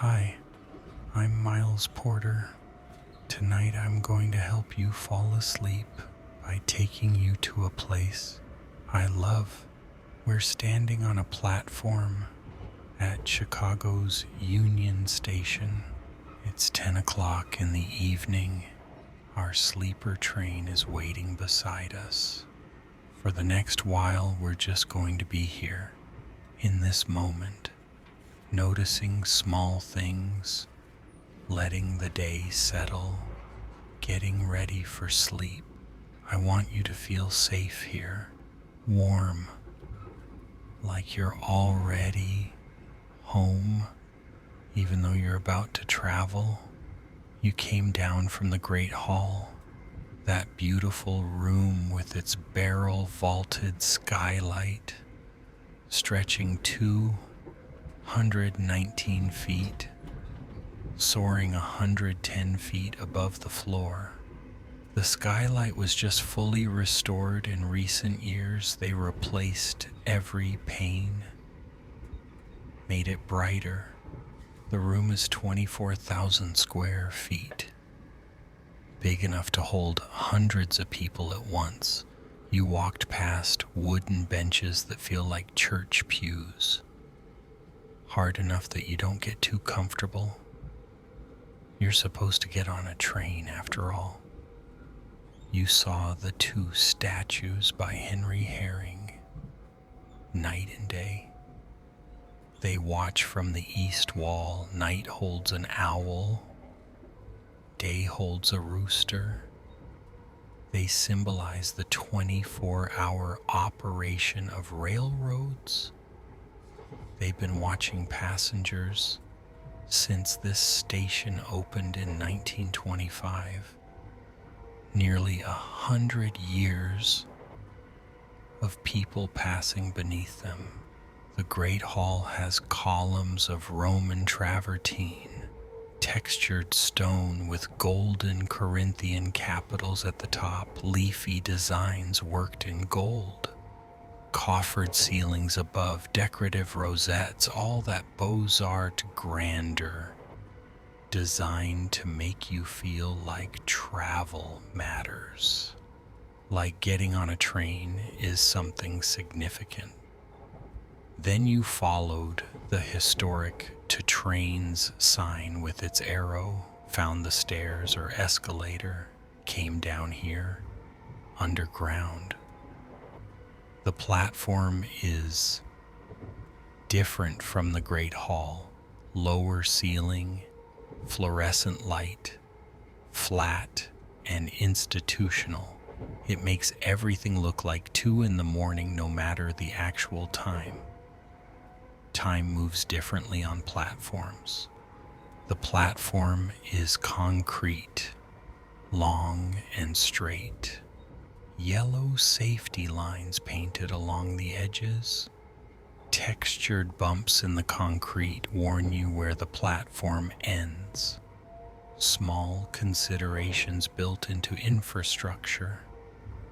Hi, I'm Miles Porter. Tonight I'm going to help you fall asleep by taking you to a place I love. We're standing on a platform at Chicago's Union Station. It's 10 o'clock in the evening. Our sleeper train is waiting beside us. For the next while, we're just going to be here, in this moment, noticing small things, letting the day settle, getting ready for sleep. I want you to feel safe here, warm, like you're already home, even though you're about to travel. You came down from the Great Hall, that beautiful room with its barrel vaulted skylight, stretching 219 feet, soaring 110 feet above the floor. The skylight was just fully restored in recent years. They replaced every pane, made it brighter. The room is 24,000 square feet, big enough to hold hundreds of people at once. You walked past wooden benches that feel like church pews, hard enough that you don't get too comfortable. You're supposed to get on a train after all. You saw the two statues by Henry Herring, night and day. They watch from the east wall. Night holds an owl, day holds a rooster. They symbolize the 24-hour operation of railroads. They've been watching passengers since this station opened in 1925. Nearly 100 years of people passing beneath them. The Great Hall has columns of Roman travertine, textured stone with golden Corinthian capitals at the top, leafy designs worked in gold, coffered ceilings above, decorative rosettes, all that Beaux-Arts grandeur, designed to make you feel like travel matters, like getting on a train is something significant. Then you followed the historic "To Trains" sign with its arrow, found the stairs or escalator, came down here, underground. The platform is different from the Great Hall. Lower ceiling, fluorescent light, flat and institutional. It makes everything look like 2 a.m. no matter the actual time. Time moves differently on platforms. The platform is concrete, long and straight. Yellow safety lines painted along the edges. Textured bumps in the concrete warn you where the platform ends. Small considerations built into infrastructure.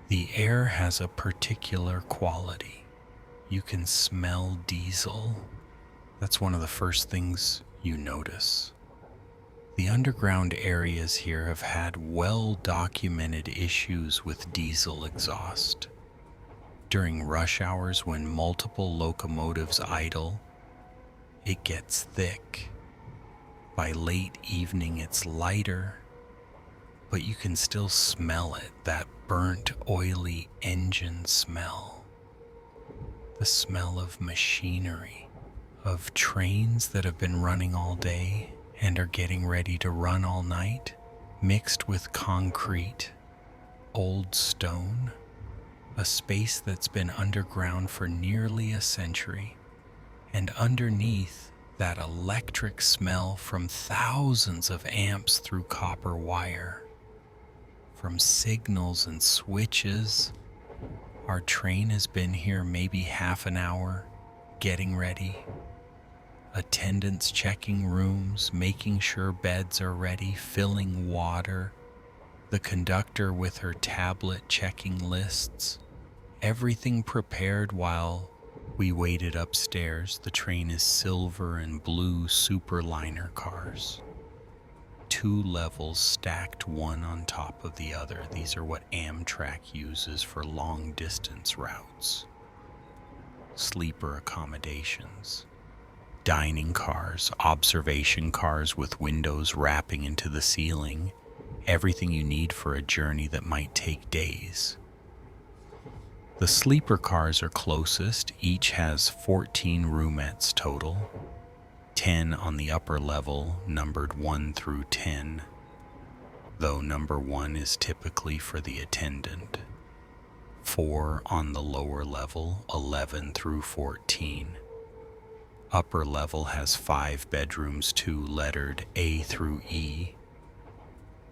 The air has a particular quality. You can smell diesel. That's one of the first things you notice. The underground areas here have had well-documented issues with diesel exhaust. During rush hours when multiple locomotives idle, it gets thick. By late evening it's lighter, but you can still smell it, that burnt, oily engine smell. The smell of machinery, of trains that have been running all day and are getting ready to run all night, mixed with concrete, old stone, a space that's been underground for nearly a century, and underneath that electric smell from thousands of amps through copper wire, from signals and switches. Our train has been here maybe half an hour, getting ready. Attendants checking rooms, making sure beds are ready, filling water. The conductor with her tablet checking lists. Everything prepared while We waited upstairs. The train is silver and blue Superliner cars. 2 levels stacked one on top of the other. These are what Amtrak uses for long distance routes. Sleeper accommodations. Dining cars, observation cars with windows wrapping into the ceiling. Everything you need for a journey that might take days. The sleeper cars are closest. Each has 14 roomettes total. 10 on the upper level, numbered 1 through 10, though number 1 is typically for the attendant. 4 on the lower level, 11 through 14. Upper level has 5 bedrooms too, lettered A through E.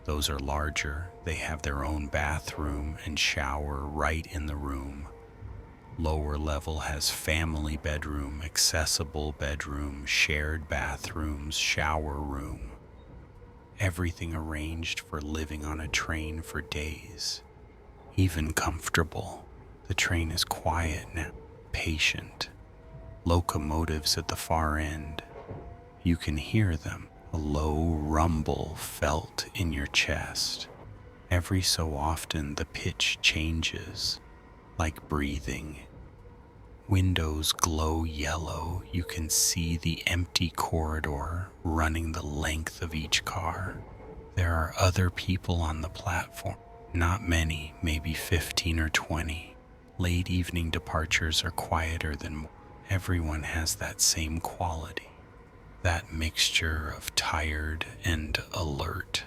Those are larger. They have their own bathroom and shower right in the room. Lower level has family bedroom, accessible bedroom, shared bathrooms, shower room. Everything arranged for living on a train for days. Even comfortable. The train is quiet now, patient. Locomotives at the far end. You can hear them. A low rumble felt in your chest. Every so often the pitch changes, like breathing. Windows glow yellow. You can see the empty corridor running the length of each car. There are other people on the platform. Not many, maybe 15 or 20. Late evening departures are quieter than everyone has that same quality. That mixture of tired and alert.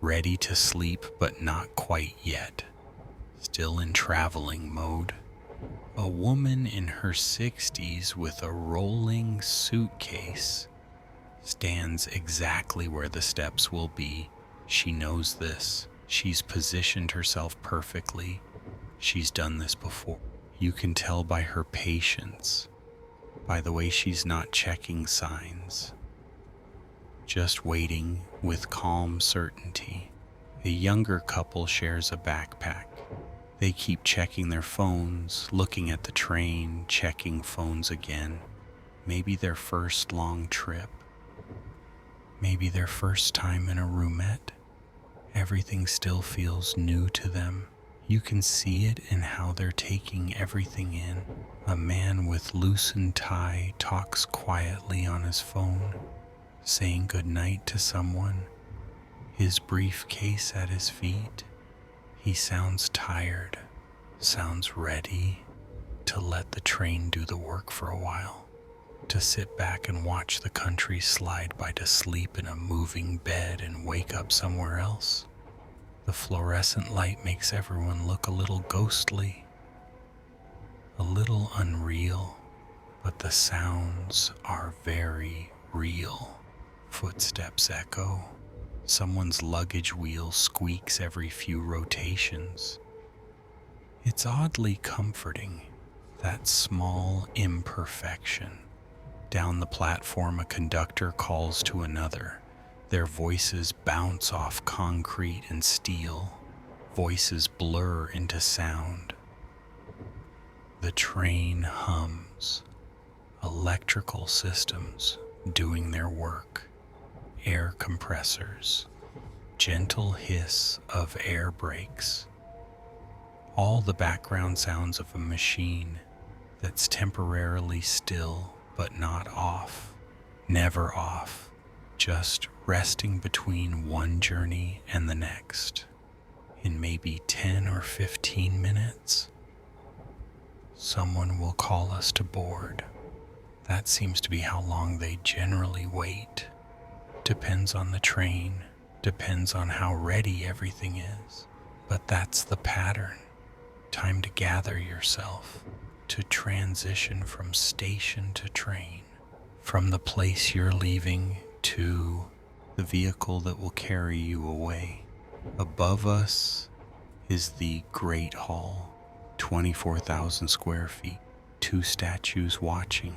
Ready to sleep, but not quite yet. Still in traveling mode. A woman in her 60s with a rolling suitcase stands exactly where the steps will be. She knows this. She's positioned herself perfectly. She's done this before. You can tell by her patience, by the way she's not checking signs, just waiting with calm certainty. A younger couple shares a backpack. They keep checking their phones, looking at the train, checking phones again. Maybe their first long trip. Maybe their first time in a roomette. Everything still feels new to them. You can see it in how they're taking everything in. A man with loosened tie talks quietly on his phone, saying goodnight to someone, his briefcase at his feet. He sounds tired, sounds ready to let the train do the work for a while, to sit back and watch the country slide by, to sleep in a moving bed and wake up somewhere else. The fluorescent light makes everyone look a little ghostly, a little unreal, but the sounds are very real. Footsteps echo. Someone's luggage wheel squeaks every few rotations. It's oddly comforting, that small imperfection. Down the platform, a conductor calls to another. Their voices bounce off concrete and steel. Voices blur into sound. The train hums. Electrical systems doing their work. Air compressors. Gentle hiss of air brakes. All the background sounds of a machine that's temporarily still but not off. Never off. Just resting between one journey and the next. In maybe 10 or 15 minutes, someone will call us to board. That seems to be how long they generally wait. Depends on the train, depends on how ready everything is. But that's the pattern. Time to gather yourself, to transition from station to train, from the place you're leaving to the vehicle that will carry you away. Above us is the Great Hall, 24,000 square feet, 2 statues watching.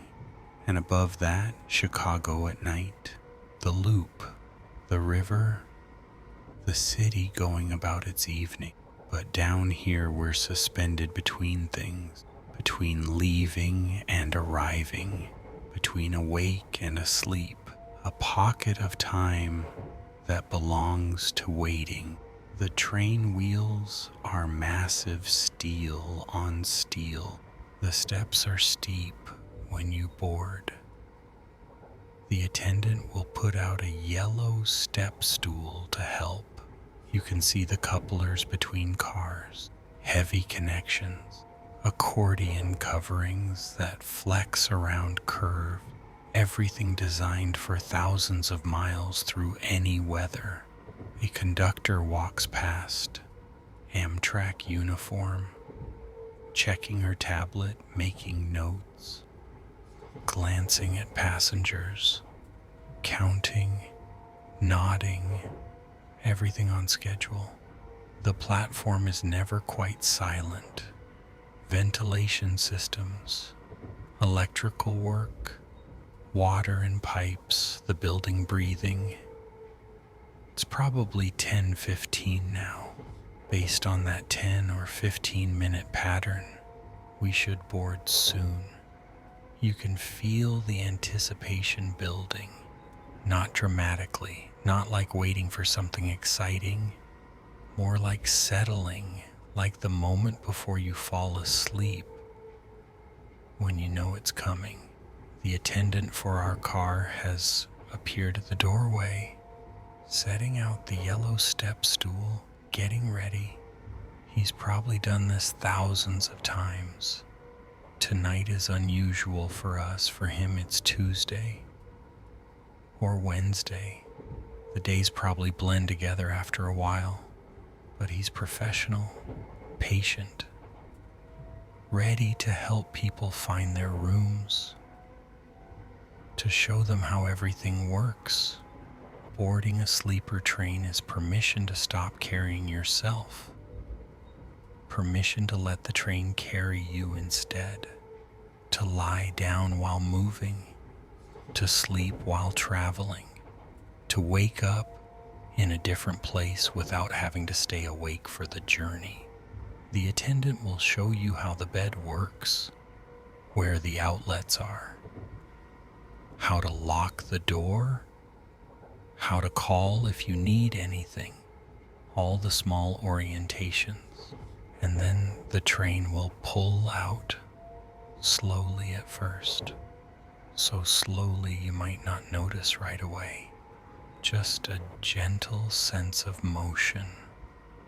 And above that, Chicago at night, the Loop, the river, the city going about its evening. But down here we're suspended between things, between leaving and arriving, between awake and asleep, a pocket of time that belongs to waiting. The train wheels are massive steel on steel. The steps are steep when you board. The attendant will put out a yellow step stool to help. You can see the couplers between cars, heavy connections, accordion coverings that flex around curve, everything designed for thousands of miles through any weather. A conductor walks past, Amtrak uniform, checking her tablet, making notes, glancing at passengers, counting, nodding, everything on schedule. The platform is never quite silent. Ventilation systems, electrical work, water in pipes, the building breathing. It's probably 10:15 now. Based on that 10 or 15-minute pattern, we should board soon. You can feel the anticipation building, not dramatically, not like waiting for something exciting, more like settling, like the moment before you fall asleep, when you know it's coming. The attendant for our car has appeared at the doorway, setting out the yellow step stool, getting ready. He's probably done this thousands of times. Tonight is unusual for us. For him, it's Tuesday or Wednesday. The days probably blend together after a while, but he's professional, patient, ready to help people find their rooms, to show them how everything works. Boarding a sleeper train is permission to stop carrying yourself, permission to let the train carry you instead, to lie down while moving, to sleep while traveling, to wake up in a different place without having to stay awake for the journey. The attendant will show you how the bed works, where the outlets are, how to lock the door, how to call if you need anything, all the small orientations. And then the train will pull out, slowly at first, so slowly you might not notice right away. Just a gentle sense of motion,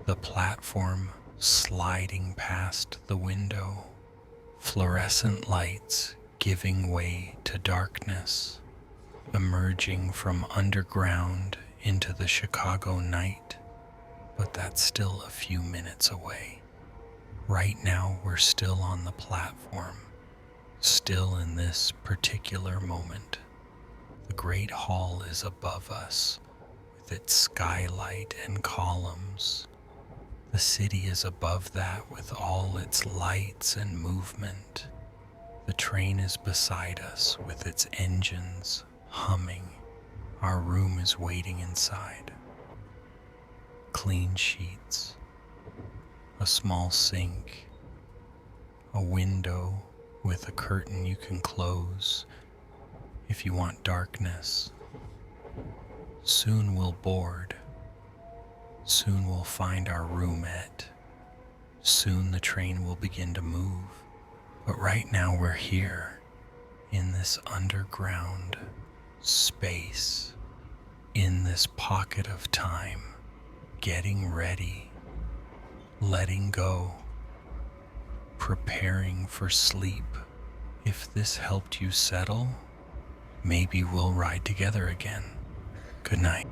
the platform sliding past the window, fluorescent lights giving way to darkness, emerging from underground into the Chicago night, but that's still a few minutes away. Right now, we're still on the platform, still in this particular moment. The Great Hall is above us, with its skylight and columns. The city is above that with all its lights and movement. The train is beside us with its engines humming. Our room is waiting inside. Clean sheets, a small sink, a window with a curtain you can close if you want darkness. Soon we'll board. Soon we'll find our roomette. Soon the train will begin to move. But right now we're here in this underground space, in this pocket of time, getting ready, letting go, preparing for sleep. If this helped you settle, maybe we'll ride together again. Good night.